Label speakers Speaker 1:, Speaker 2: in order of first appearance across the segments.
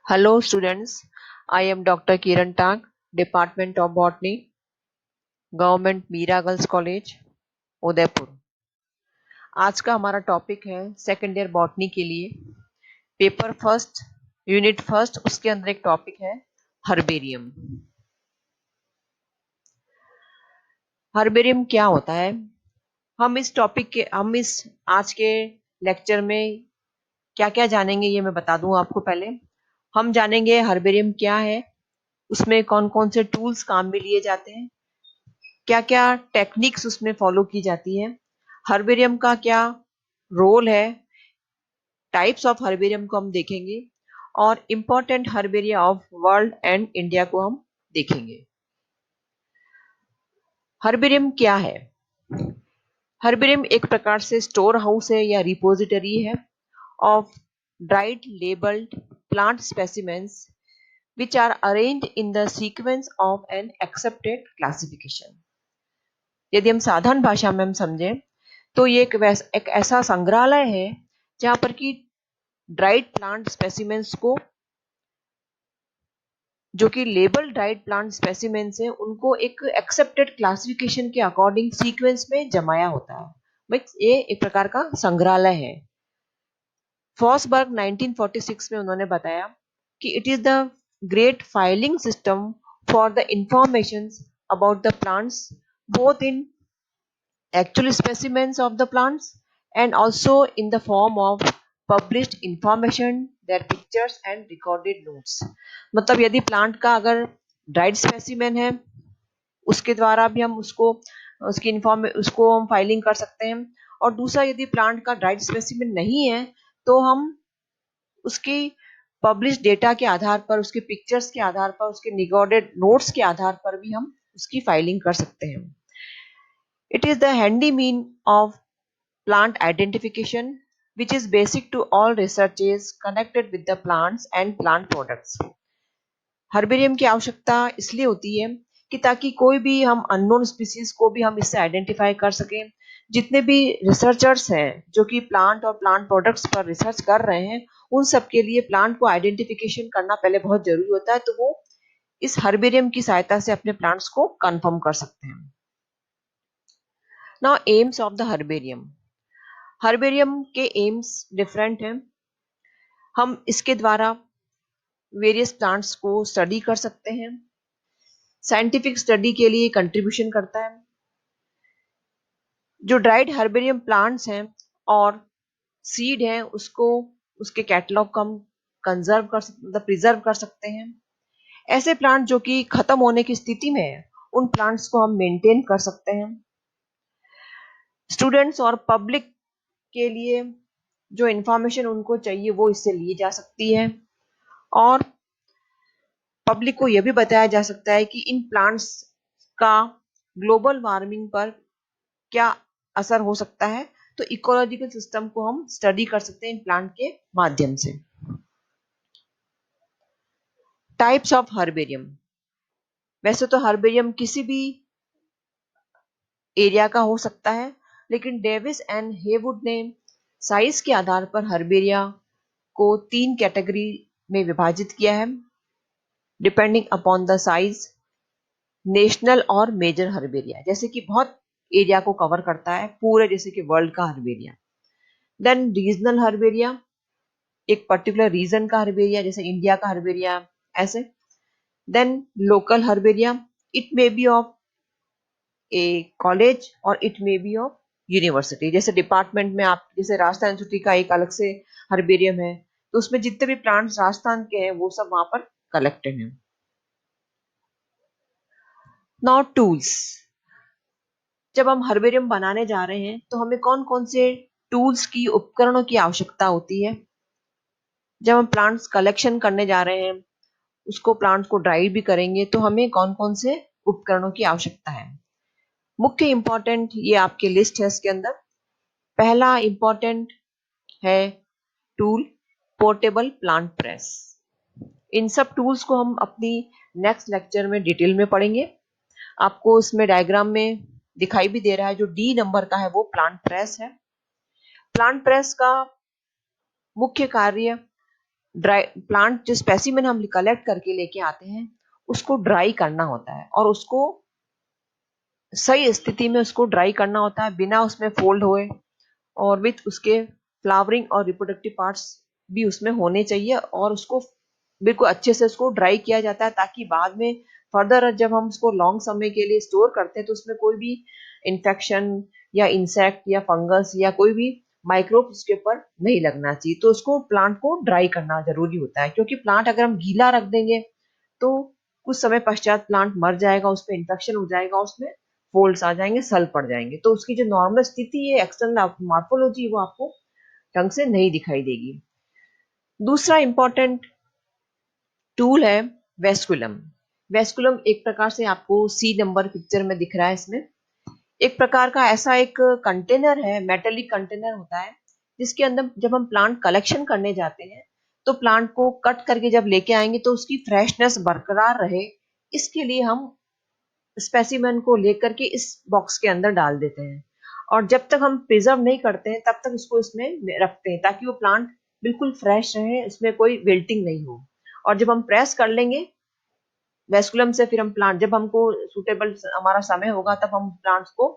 Speaker 1: Hello students, I am Dr. Kiran Tag, Department of Botany, Government Meera girls college Udaipur. आज का हमारा topic है second year botany के लिए पेपर फर्स्ट यूनिट फर्स्ट। उसके अंदर एक टॉपिक है हर्बेरियम। हर्बेरियम क्या होता है? हम इस आज के लेक्चर में क्या क्या जानेंगे ये मैं बता दूं आपको। पहले हम जानेंगे हर्बेरियम क्या है, उसमें कौन कौन से टूल्स काम में लिए जाते हैं, क्या क्या टेक्निक्स उसमें फॉलो की जाती है, हर्बेरियम का क्या रोल है, टाइप्स ऑफ हर्बेरियम को हम देखेंगे और important herbaria of world and India को हम देखेंगे। हर्बेरियम क्या है? हर्बेरियम एक प्रकार से स्टोर हाउस है या रिपोजिटरी है of dried labelled plant specimens which are arranged in the sequence of an accepted classification। यदि हम साधारण भाषा में हम समझें तो ये एक ऐसा संग्रहालय है जहां पर कि ड्राइड प्लांट स्पेसिमेंस को, जो कि लेबल ड्राइड प्लांट स्पेसिमेंस हैं, उनको एक एक्सेप्टेड क्लासिफिकेशन के अकॉर्डिंग सीक्वेंस में जमाया होता है। ये एक प्रकार का संग्रहालय है। फॉसबर्ग 1946 में उन्होंने बताया कि it is the great filing system for the information about the plants both in actual specimens of the plants and also in the form of published information, their pictures and recorded notes। मतलब यदि plant का अगर dried specimen है उसके द्वारा भी हम उसको हम फाइलिंग कर सकते हैं, और दूसरा यदि प्लांट का ड्राइड स्पेसिमेन नहीं है तो हम उसकी पब्लिश डेटा के आधार पर, उसके पिक्चर्स के आधार पर, उसके रिकॉर्डेड नोट्स के आधार पर भी हम उसकी फाइलिंग कर सकते हैं। It is the handy mean of plant identification which is basic to all researches connected with the plants and plant products। Herbarium की आवश्यकता इसलिए होती है कि ताकि कोई भी हम अननोन स्पीसीज को भी हम इससे आइडेंटिफाई कर सकें। जितने भी रिसर्चर्स हैं जो कि प्लांट और प्लांट प्रोडक्ट्स पर रिसर्च कर रहे हैं, उन सब के लिए प्लांट को आइडेंटिफिकेशन करना पहले बहुत जरूरी होता है, तो वो इस हर्बेरियम की सहायता से अपने प्लांट्स को कंफर्म कर सकते हैं। Now AIIMS of the herbarium. Herbarium के एम्स डिफरेंट हैं। हम इसके द्वारा वेरियस प्लांट्स को स्टडी कर सकते हैं, साइंटिफिक स्टडी के लिए कंट्रीब्यूशन करता है। जो ड्राइड हर्बेरियम प्लांट्स हैं और सीड हैं उसको, उसके कैटलॉग को हम कंजर्व कर सकते, प्रिजर्व कर सकते हैं। ऐसे प्लांट जो कि खत्म होने की स्थिति में है उन प्लांट्स को हम मेंटेन कर सकते हैं। स्टूडेंट्स और पब्लिक के लिए जो इंफॉर्मेशन उनको चाहिए वो इससे ली जा सकती है, और पब्लिक को यह भी बताया जा सकता है कि इन प्लांट्स का ग्लोबल वार्मिंग पर क्या असर हो सकता है। तो इकोलॉजिकल सिस्टम को हम स्टडी कर सकते हैं इन प्लांट के माध्यम से। Types of herbarium. वैसे तो हर्बेरियम किसी भी एरिया का हो सकता है, लेकिन डेविस एंड हेवुड ने साइज के आधार पर हर्बेरिया को 3 कैटेगरी में विभाजित किया है, depending upon the size. National और मेजर हर्बेरिया, जैसे कि बहुत एरिया को कवर करता है पूरे, जैसे कि वर्ल्ड का हर्बेरिया। देन रीजनल हर्बेरिया, एक पर्टिकुलर रीजन का हर्बेरिया, जैसे इंडिया का हर्बेरिया ऐसे। Then local herbaria, it may be of a college और it may be of university. जैसे डिपार्टमेंट में आप, जैसे राजस्थान यूनिवर्सिटी का एक अलग से हर्बेरियम है, तो उसमें जितने भी प्लांट्स राजस्थान के हैं वो सब वहां पर कलेक्टेड हैं। Now tools. जब हम हर्बेरियम बनाने जा रहे हैं तो हमें कौन कौन से टूल्स की, उपकरणों की आवश्यकता होती है। जब हम प्लांट्स कलेक्शन करने जा रहे हैं, उसको प्लांट्स को ड्राई भी करेंगे, तो हमें कौन कौन से उपकरणों की आवश्यकता है। मुख्य इंपॉर्टेंट ये आपकी लिस्ट है इसके अंदर। पहला इंपॉर्टेंट है टूल पोर्टेबल प्लांट प्रेस। इन सब टूल्स को हम अपनी नेक्स्ट लेक्चर में डिटेल में पढ़ेंगे। आपको इसमें डायग्राम में दिखाई भी दे रहा है, जो डी नंबर का है वो प्लांट प्रेस है। प्लांट प्रेस का मुख्य कार्य ड्राई प्लांट जो स्पेसिमेन हम कलेक्ट करके लेके आते हैं उसको ड्राई करना होता है और उसको सही स्थिति में उसको ड्राई करना होता है बिना उसमें फोल्ड हुए, और विथ उसके फ्लावरिंग और रिप्रोडक्टिव पार्ट्स भी उसमें होने चाहिए, और उसको बिल्कुल अच्छे से उसको ड्राई किया जाता है ताकि बाद में फर्दर जब हम उसको लॉन्ग समय के लिए स्टोर करते हैं तो उसमें कोई भी इन्फेक्शन या इंसेक्ट या फंगस या कोई भी माइक्रोब उसके ऊपर नहीं लगना चाहिए। तो उसको प्लांट को ड्राई करना जरूरी होता है, क्योंकि प्लांट अगर हम गीला रख देंगे तो कुछ समय पश्चात प्लांट मर जाएगा, उसमें इन्फेक्शन हो जाएगा, उसमें फोल्ड्स आ जाएंगे, सल पड़ जाएंगे, तो उसकी जो नॉर्मल स्थिति है, एक्सटर्नल मॉर्फोलॉजी, वो आपको ढंग से नहीं दिखाई देगी। दूसरा इंपॉर्टेंट टूल है वेस्कुलम। वेस्कुलम एक प्रकार से आपको सी नंबर पिक्चर में दिख रहा है, इसमें एक प्रकार का ऐसा एक कंटेनर है, मेटेलिक कंटेनर होता है, जिसके अंदर जब हम प्लांट कलेक्शन करने जाते हैं तो प्लांट को कट करके जब लेके आएंगे तो उसकी फ्रेशनेस बरकरार रहे, इसके लिए हम स्पेसिमेन को लेकर के इस बॉक्स के अंदर डाल देते हैं, और जब तक हम प्रिजर्व नहीं करते हैं तब तक इसको इसमें रखते हैं ताकि वो प्लांट बिल्कुल फ्रेश रहे, इसमें कोई विल्टिंग नहीं हो। और जब हम प्रेस कर लेंगे वेस्कुलम से, फिर हम प्लांट जब हमको सुटेबल हमारा समय होगा तब हम प्लांट्स को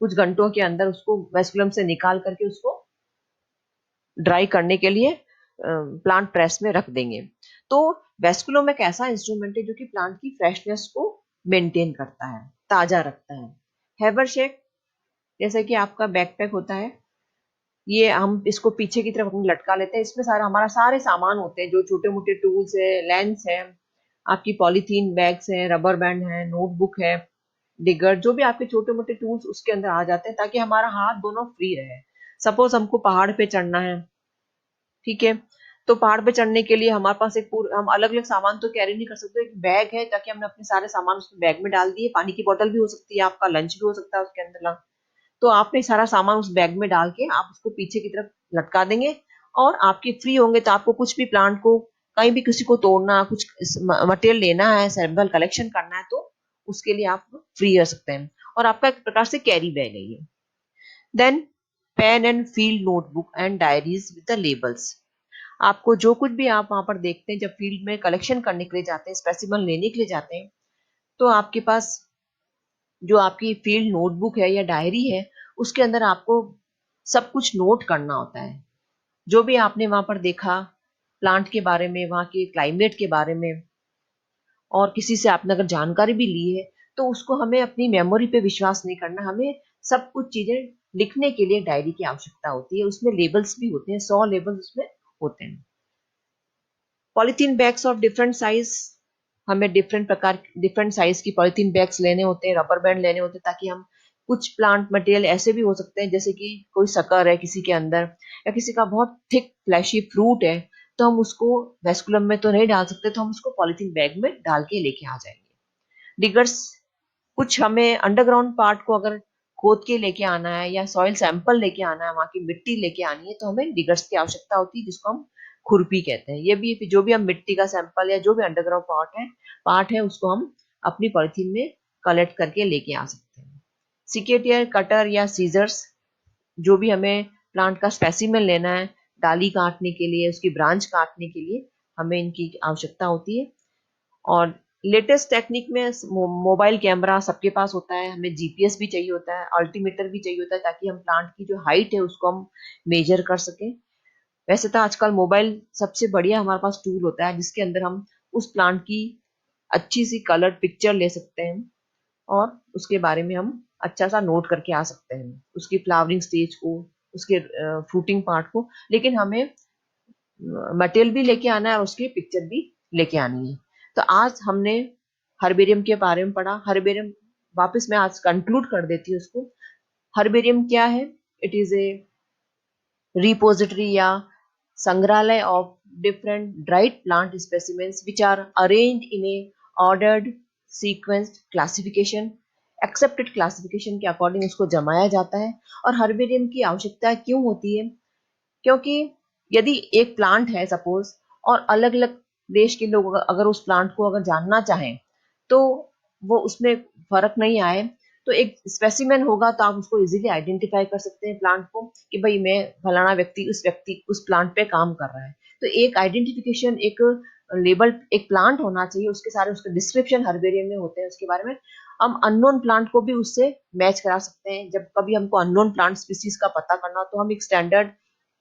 Speaker 1: कुछ घंटों के अंदर उसको वेस्कुलम से निकाल करके उसको ड्राई करने के लिए प्लांट प्रेस में रख देंगे। तो वेस्कुलम एक ऐसा इंस्ट्रूमेंट है जो कि प्लांट की फ्रेशनेस को मेंटेन करता है, ताजा रखता है। हैबरशेक जैसे कि आपका बैकपैक होता है, ये हम इसको पीछे की तरफ हम लटका लेते हैं, इसमें सारा हमारा सारे सामान होते हैं, जो छोटे मोटे टूल्स है, लेंस है, आपकी पॉलीथीन बैग्स है, रबर बैंड है, नोटबुक है, डिगर, जो भी आपके छोटे मोटे टूल्स उसके अंदर आ जाते हैं ताकि हमारा हाथ दोनों फ्री रहे। सपोज हमको पहाड़ पे चढ़ना है, ठीक है, तो पहाड़ पे चढ़ने के लिए हमारे पास एक पूरा, हम अलग अलग सामान तो कैरी नहीं कर सकते, एक बैग है ताकि हमने अपने सारे सामान उसमें बैग में डाल दिए, पानी की बोतल भी हो सकती है, आपका लंच भी हो सकता है उसके अंदर, तो आपने सारा सामान उस बैग में डाल के आप उसको पीछे की तरफ लटका देंगे, और आपके फ्री होंगे तो आपको कुछ भी प्लांट को कहीं भी किसी को तोड़ना, कुछ मटेरियल लेना है, सैंपल कलेक्शन करना है, तो उसके लिए आप फ्री रह सकते हैं, और आपका एक प्रकार से कैरी बैग है ये। Then pen and field notebook and diaries with the labels. आपको जो कुछ भी आप वहां पर देखते हैं, जब फील्ड में कलेक्शन करने के लिए जाते हैं, स्पेसिमन लेने के लिए जाते हैं, तो आपके पास जो आपकी फील्ड नोटबुक है या डायरी है, उसके अंदर आपको सब कुछ नोट करना होता है, जो भी आपने वहां पर देखा प्लांट के बारे में, वहां के क्लाइमेट के बारे में, और किसी से आपने अगर जानकारी भी ली है, तो उसको हमें अपनी मेमोरी पे विश्वास नहीं करना, हमें सब कुछ चीजें लिखने के लिए डायरी की आवश्यकता होती है, उसमें लेबल्स भी होते हैं, 100 लेबल्स उसमें होते हैं। Polythene bags of different size, हमें डिफरेंट साइज की पॉलीथीन बैग्स लेने होते हैं, रबर बैंड लेने होते हैं, ताकि हम कुछ प्लांट मटेरियल ऐसे भी हो सकते हैं, जैसे कि कोई शक्कर है किसी के अंदर, या किसी का बहुत थिक फ्लैशी फ्रूट है, तो हम उसको वेस्कुलम में तो नहीं डाल सकते, तो हम उसको पॉलीथीन बैग में डाल के लेके आ जाएंगे। डिगर्स, कुछ हमें अंडरग्राउंड पार्ट को अगर खोद के लेके आना है या सॉइल सैंपल लेके आना है, वहां की मिट्टी लेके आनी है, तो हमें डिगर्स की आवश्यकता होती है, जिसको हम खुरपी कहते हैं। ये भी जो भी हम मिट्टी का सैंपल या जो भी अंडरग्राउंड पार्ट है उसको हम अपनी पॉलिथीन में कलेक्ट करके लेके आ सकते हैं। सिकेटियर, कटर या सीजर्स, जो भी हमें प्लांट का स्पेसिमेन लेना है, डाली काटने के लिए, उसकी ब्रांच काटने के लिए हमें इनकी आवश्यकता होती है। और लेटेस्ट टेक्निक में मोबाइल कैमरा सबके पास होता है, हमें जीपीएस भी चाहिए होता है, अल्टीमीटर भी चाहिए होता है, ताकि हम प्लांट की जो हाइट है उसको हम मेजर कर सकें। वैसे तो आजकल मोबाइल सबसे बढ़िया हमारे पास टूल होता है, जिसके अंदर हम उस प्लांट की अच्छी सी कलर पिक्चर ले सकते हैं, और उसके बारे में हम अच्छा सा नोट करके आ सकते हैं, उसकी फ्लावरिंग स्टेज को, उसके फ्रूटिंग पार्ट को, लेकिन हमें मटेरियल भी लेके आना है और उसकी पिक्चर भी लेके आनी है। तो आज हमने हर्बेरियम के बारे में पढ़ा। हर्बेरियम, वापस मैं आज कंक्लूड कर देती हूँ उसको। हर्बेरियम क्या है? इट इज ए रिपोजिटरी या संग्रहालय of different dried plant specimens which are arranged in a ordered sequenced classification, accepted classification के अकॉर्डिंग उसको जमाया जाता है। और हर्बेरियम की आवश्यकता क्यों होती है? क्योंकि यदि एक प्लांट है सपोज, और अलग अलग देश के लोग अगर उस प्लांट को अगर जानना चाहें, तो वो उसमें फर्क नहीं आए, तो एक स्पेसिमेन होगा तो आप उसको इजीली आइडेंटिफाई कर सकते हैं प्लांट को कि भाई मैं फलाना व्यक्ति उस प्लांट पे काम कर रहा है। तो एक आइडेंटिफिकेशन, एक लेबल, एक प्लांट होना चाहिए, उसके सारे उसके डिस्क्रिप्शन हर्बेरियम में होते हैं उसके बारे में। हम अननोन प्लांट को भी उससे मैच करा सकते हैं। जब कभी हमको अननोन प्लांट स्पीसीज का पता करना हो तो हम एक स्टैंडर्ड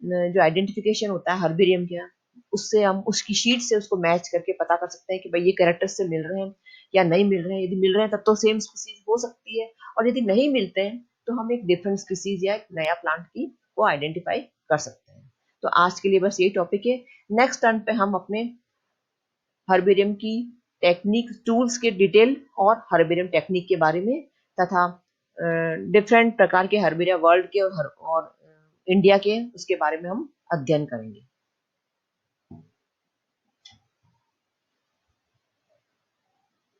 Speaker 1: जो आइडेंटिफिकेशन होता है हर्बेरियम का, उससे हम उसकी शीट से उसको मैच करके पता कर सकते हैं कि भाई ये कैरेक्टर से मिल रहे हैं या नहीं मिल रहे हैं। यदि मिल रहे हैं तब तो सेम स्पीसीज हो सकती है, और यदि नहीं मिलते हैं तो हम एक डिफरेंट स्पीसीज या एक नया प्लांट की को आइडेंटिफाई कर सकते हैं। तो आज के लिए बस यही टॉपिक है। नेक्स्ट टर्न पे हम अपने हर्बेरियम की टेक्निक, टूल्स के डिटेल और हर्बेरियम टेक्निक के बारे में तथा डिफरेंट प्रकार के हर्बेरिया वर्ल्ड के और इंडिया के उसके बारे में हम अध्ययन करेंगे।